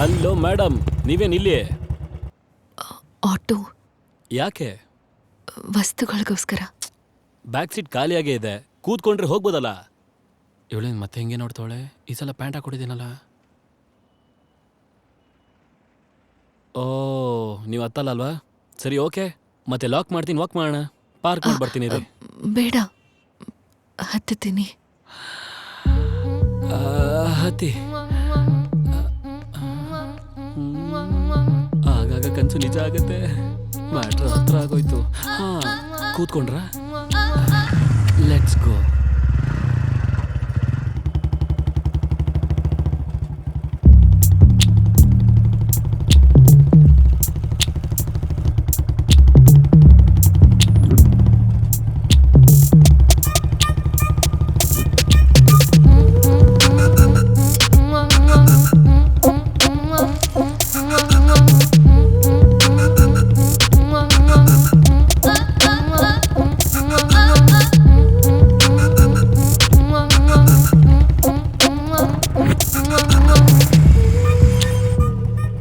Hello madam, ನೀವೇನು ಇಲ್ಲಿ? Auto ಯಾಕೆ? ವಸ್ತುಗಳಿಗೋಸ್ಕರ. ಬ್ಯಾಕ್ ಸೀಟ್ ಖಾಲಿಯಾಗೇ ಇದೆ, ಕೂತ್ಕೊಂಡ್ರೆ ಹೋಗ್ಬೋದಲ್ಲ. ಇವಳೇನು ಮತ್ತೆ ಹೆಂಗೆ ನೋಡ್ತಾವಳೆ? ಈ ಸಲ ಪ್ಯಾಂಟ್ ಹಾಕೊಂಡಿದ್ದೀನಲ್ಲ. ಓ, ನೀವು ಹತ್ತಲ್ಲ ಅಲ್ವಾ? ಸರಿ, ಓಕೆ. ಮತ್ತೆ ಲಾಕ್ ಮಾಡ್ತೀನಿ, ವಾಕ್ ಮಾಡೋಣ. ಪಾರ್ಕ್ ಮಾಡಿ ಬರ್ತೀನಿ ರೀ. ಬೇಡ, ಹತ್ತುತ್ತೀನಿ. ಹತ್ತಿ. ಆಗಾಗ ಕನಸು ನಿಜ ಆಗತ್ತೆ. ಮ್ಯಾಟ್ರ್ ಹತ್ರ ಆಗೋಯ್ತು. ಕೂತ್ಕೊಂಡ್ರ? Let's go.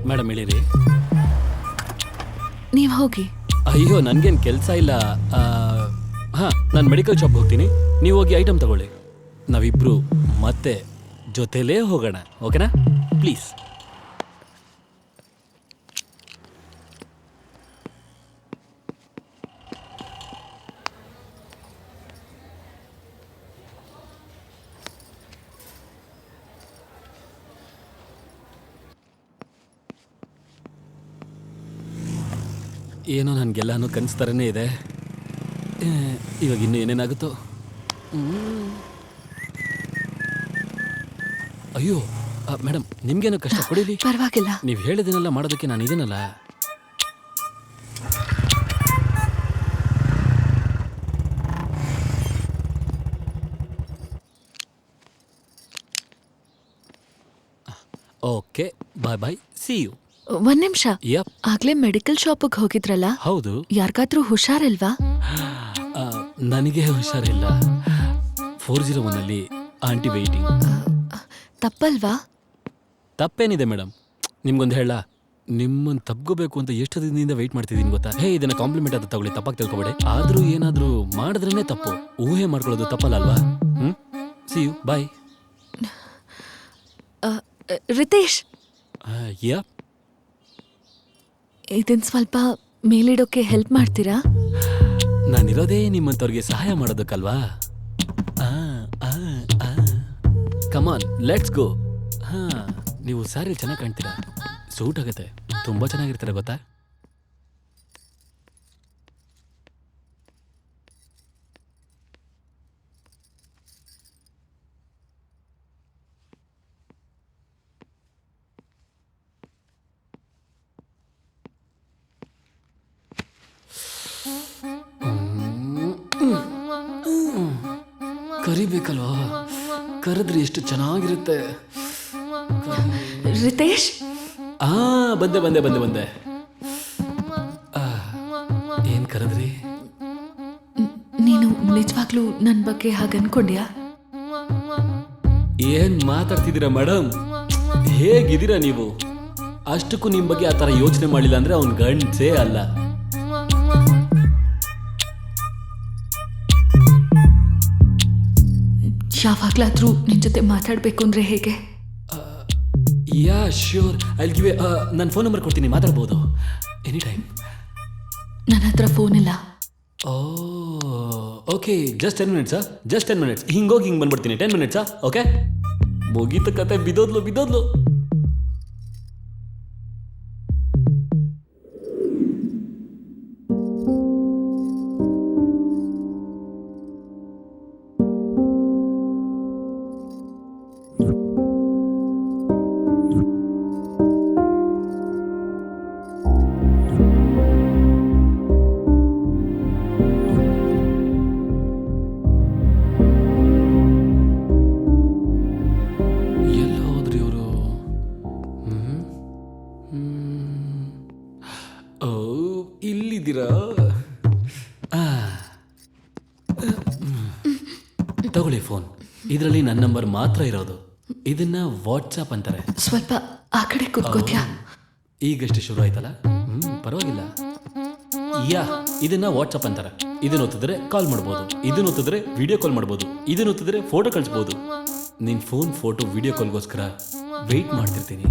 ಮೇಡಮ್ ಹೇಳಿರಿ. ನೀವು ಹೋಗಿ. ಅಯ್ಯೋ, ನನಗೇನು ಕೆಲಸ ಇಲ್ಲ. ನಾನು ಮೆಡಿಕಲ್ ಶಾಪ್ಗೆ ಹೋಗ್ತೀನಿ, ನೀವು ಹೋಗಿ ಐಟಮ್ ತಗೊಳ್ಳಿ. ನಾವಿಬ್ರು ಮತ್ತೆ ಜೊತೆಲೇ ಹೋಗೋಣ, ಓಕೆನಾ? ಪ್ಲೀಸ್. ಏನೋ ನನಗೆಲ್ಲನೂ ಕನಸು ಥರನೇ ಇದೆ. ಇವಾಗ ಇನ್ನೂ ಏನೇನಾಗುತ್ತೋ. ಅಯ್ಯೋ ಮೇಡಮ್, ನಿಮ್ಗೇನೋ ಕಷ್ಟ ಕೊಡೀಲಿ. ಪರವಾಗಿಲ್ಲ. ನೀವು ಹೇಳಿದನ್ನೆಲ್ಲ ಮಾಡೋದಕ್ಕೆ ನಾನು ಇದೀನಲ್ಲ. Okay, bye bye, see you. ಒಂದ್ ನಿಮಿಷ. ಯಪ್. ಆಗ್ಲೇ ಮೆಡಿಕಲ್ ಶಾಪಿಗೆ ಹೋಗಿದ್ರಲ್ಲ, ಹೌದು. ಯಾರಿಗಾದ್ರೂ ಹುಷಾರಿಲ್ವಾ? ನನಗೆ ಹುಷಾರಿಲ್ಲ. 401 ಆಂಟಿ ವೆಯ್ಟಿಂಗ್. ತಪ್ಪಲ್ವಾ? ತಪ್ಪೇನಿದೆ ಮೇಡಮ್? ನಿಮ್ಗೊಂದು ಹೇಳ, ನಿಮ್ಮನ್ನು ತಪ್ಕೋಬೇಕು ಅಂತ ಎಷ್ಟು ದಿನದಿಂದ ವೆಯ್ಟ್ ಮಾಡ್ತಿದ್ದೀನಿ ಗೊತ್ತಾ? ಇದನ್ನ ಕಾಂಪ್ಲಿಮೆಂಟ್ ಅದು ತಗೊಳ್ಳಿ, ತಪ್ಪಾಗಿ ತಿಳ್ಕೊಬೇಡಿ. ಆದ್ರೂ ಏನಾದ್ರೂ ಮಾಡಿದ್ರೇನೆ ತಪ್ಪು. ಊಹೆ ಮಾಡ್ಕೊಳ್ಳೋದು ತಪ್ಪಲ್ಲ ಅಲ್ವಾ? ಸಿ ಯು, ಬಾಯ್. ರಿತೇಶ್, ಯಾ, ಇದನ್ ಸ್ವಲ್ಪ ಮೇಲಿಡೋಕೆ ಹೆಲ್ಪ್ ಮಾಡ್ತೀರಾ? ನಾನಿರೋದೇ ನಿಮ್ಮಂಥವ್ರಿಗೆ ಸಹಾಯ ಮಾಡೋದಕ್ಕಲ್ವಾ? ಕಮಾನ್, ಲೆಟ್ಸ್ ಗೋ. ನೀವು ಸ್ಯಾರಿ ಚೆನ್ನಾಗಿ ಕಾಣ್ತೀರಾ, ಸೂಟ್ ಆಗುತ್ತೆ, ತುಂಬಾ ಚೆನ್ನಾಗಿರ್ತೀರ ಗೊತ್ತಾ? ಕರಿಬೇಕಲ್ವಾ? ಕರೆದ್ರೆ ಎಷ್ಟು ಚೆನ್ನಾಗಿರುತ್ತೆ. ರಿತೇಶ್, ಬಂದೆ ಬಂದೆ ಬಂದೆ ಬಂದೆ. ಏನ್ ಕರೆದ್ರಿ? ನೀನು ನಿಜವಾಗ್ಲೂ ನನ್ ಬಗ್ಗೆ ಹಾಗೆ ಅನ್ಕೊಂಡ್ಯಾ? ಏನ್ ಮಾತಾಡ್ತಿದ್ದೀರಾ ಮೇಡಮ್? ಹೇಗಿದ್ದೀರಾ ನೀವು? ಅಷ್ಟಕ್ಕೂ ನಿಮ್ ಬಗ್ಗೆ ಆ ತರ ಯೋಚನೆ ಮಾಡಿಲ್ಲ ಅಂದ್ರೆ ಅವ್ನ್ ಗಂಡ್ಸೇ ಅಲ್ಲ. ಯಾವಾಗ್ಲಾದ್ರೂ ನಿನ್ ಜೊತೆ ಮಾತಾಡ್ಬೇಕು ಅಂದ್ರೆ ಹೇಗೆ? Yeah sure, I give a ನನ್ನ ಫೋನ್ ನಂಬರ್ ಕೊಡ್ತೀನಿ, ಮಾತಾಡ್ಬೋದು ಎನಿ ಟೈಮ್. ನನ್ನ ಹತ್ರ ಫೋನ್ ಇಲ್ಲ. ಓಕೆ, ಜಸ್ಟ್ 10 ಮಿನಿಟ್ಸಾ? Just 10 minutes. ಹಿಂಗೋಗಿ ಹಿಂಗೆ ಬಂದ್ಬಿಡ್ತೀನಿ. 10 ಮಿನಿಟ್ಸಾ? ಓಕೆ, ಮುಗೀತ ಕತೆ. ಬಿದ್ದೋದ್ಲು. ಇಲ್ಲಿದ್ದೀರಾ? ತಗೊಳ್ಳಿ ಫೋನ್. ಇದರಲ್ಲಿ ನನ್ನ ನಂಬರ್ ಮಾತ್ರ ಇರೋದು. ಇದನ್ನ ವಾಟ್ಸಾಪ್ ಅಂತಾರೆ. ಸ್ವಲ್ಪ ಆ ಕಡೆ ಕೂತ್ಕೋತ್ಯಾ? ಈಗಷ್ಟೇ ಶುರು ಆಯ್ತಲ್ಲ, ಪರವಾಗಿಲ್ಲ. ಇದನ್ನ ವಾಟ್ಸಪ್ ಅಂತಾರೆ. ಇದನ್ನ ಒತ್ತಿದ್ರೆ ಕಾಲ್ ಮಾಡ್ಬೋದು, ಇದನ್ನ ಒತ್ತಿದ್ರೆ ವಿಡಿಯೋ ಕಾಲ್ ಮಾಡ್ಬೋದು, ಇದನ್ನ ಒತ್ತಿದ್ರೆ ಫೋಟೋ ಕಳಿಸ್ಬೋದು. ನಿನ್ ಫೋಟೋ ವಿಡಿಯೋ ಕಾಲ್ಗೋಸ್ಕರ ವೆಯ್ಟ್ ಮಾಡ್ತಿರ್ತೀನಿ.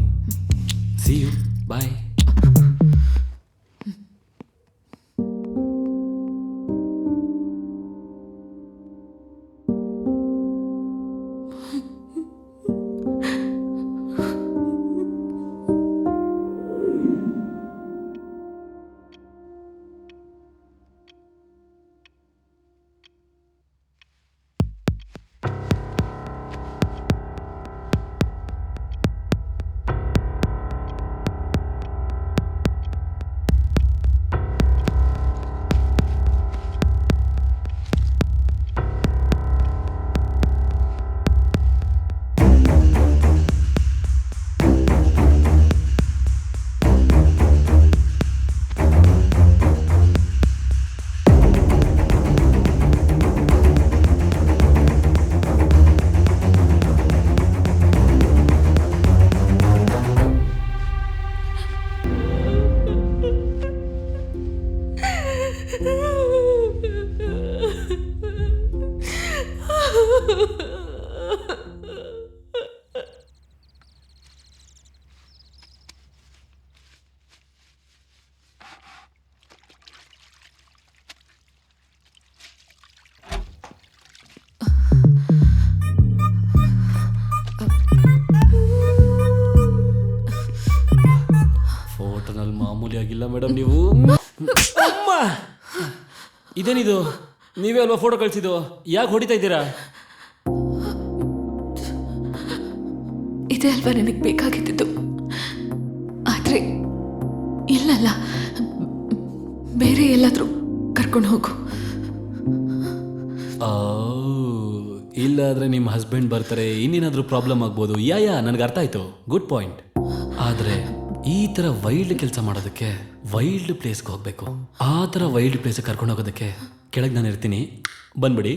ಸಿ ಯು, ಬಾಯ್. ಫೋಟೋನಲ್ಲಿ ಮಾಮೂಲಿ ಆಗಿಲ್ಲ ಮೇಡಮ್ ನೀವು. ಅಮ್ಮ, ಇದೇನಿದು? ನೀವೇ ಅಲ್ವಾ ಫೋಟೋ ಕಳಿಸಿದ್ದು? ಯಾಕೆ ಹೊಡಿತಾ ಇದ್ದೀರಾ? ಇದೇ ಅಲ್ವಾ ನನಗೆ ಬೇಕಾಗಿದ್ದು? ಆದ್ರೆ ಇಲ್ಲಲ್ಲ, ಬೇರೆ ಎಲ್ಲಾದ್ರೂ ಕರ್ಕೊಂಡು ಹೋಗು. ಇಲ್ಲ ಆದ್ರೆ ನಿಮ್ಮ ಹಸ್ಬೆಂಡ್ ಬರ್ತಾರೆ, ಇನ್ನೇನಾದ್ರೂ ಪ್ರಾಬ್ಲಮ್ ಆಗ್ಬೋದು. ನನಗೆ ಅರ್ಥ ಆಯ್ತು, ಗುಡ್ ಪಾಯಿಂಟ್. ಆದ್ರೆ ಈ ತರ ವೈಲ್ಡ್ ಕೆಲಸ ಮಾಡೋದಕ್ಕೆ ವೈಲ್ಡ್ ಪ್ಲೇಸ್ಗೆ ಹೋಗ್ಬೇಕು. ಆ ತರ ವೈಲ್ಡ್ ಪ್ಲೇಸ್ ಕರ್ಕೊಂಡು ಹೋಗೋದಕ್ಕೆ ಕೆಳಗೆ ನಾನು ಇರ್ತೀನಿ, ಬಂದ್ಬಿಡಿ.